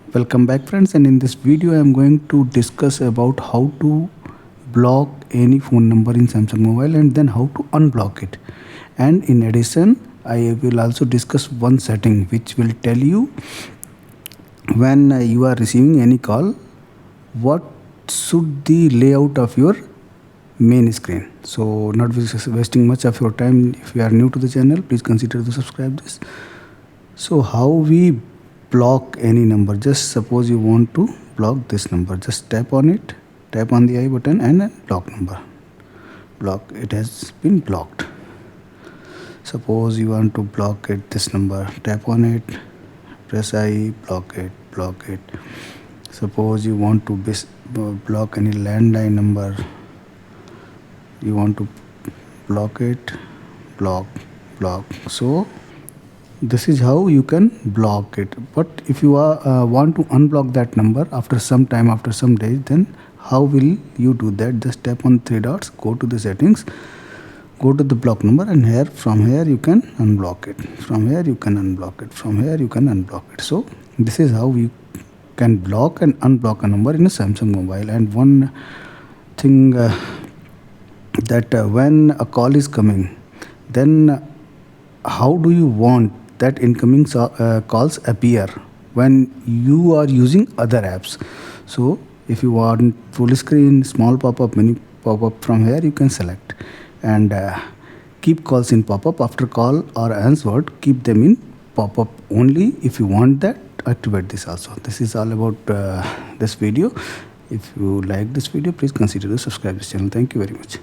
Welcome back friends, and in this video I am going to discuss about how to block any phone number in Samsung mobile and then how to unblock it. And in addition I will also discuss one setting which will tell you when you are receiving any call what should the layout of your main screen. So not wasting much of your time, if you are new to the channel please consider to subscribe this. So how we block any number? Just suppose you want to block this number, just tap on it, tap on the I button and then block number. Block, it has been blocked. Suppose you want to block it, this number, tap on it, press I, block it, block it. Suppose you want to block any landline number, you want to block it, block. So this is how you can block it. But if you want to unblock that number after some time, after some days, then how will you do that? Just tap on three dots, go to the settings, go to the block number, and from here you can unblock it, from here you can unblock it, from here you can unblock it. So this is how you can block and unblock a number in a Samsung mobile. And one thing that when a call is coming, then how do you want that incoming calls appear when you are using other apps? So if you want full screen, small pop-up, mini pop-up, from here you can select and keep calls in pop-up. After call or answered, keep them in pop-up only. If you want that, activate this also. This is all about this video. If you like this video, please consider to subscribe this channel. Thank you very much.